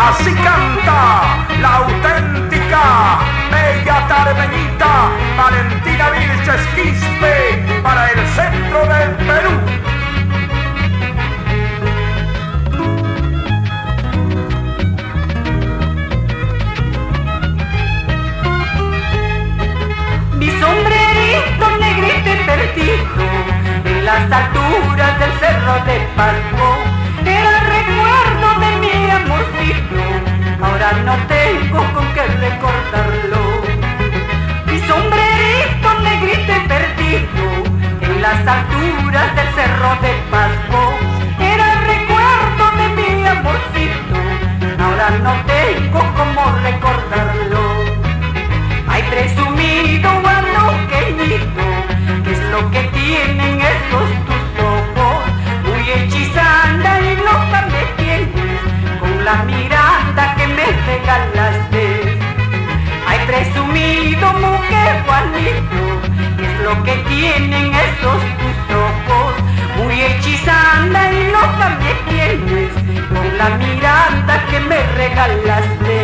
Así canta la auténtica bella tarmeñita Valentina Vilches Quispe para el centro del Perú. Mi sombrerito negrito y perdido en las alturas del cerro de Pasco era el recuerdo de mi amorcito, ahora no tengo con qué recordarlo. Mi sombrerito negrito y perdido en las alturas del cerro de Pasco era el recuerdo de mi amorcito, ahora no tengo cómo recordarlo. Ay, presumido guanoqueñito, ¿qué es lo que tienen esos tus ojos? Muy hechizada y loca me tienes con la mirada que me regalaste. Ay, presumido mujer Juanito, ¿qué es lo que tienen esos tus ojos? Muy hechizada y loca me tienes con la mirada que me regalaste.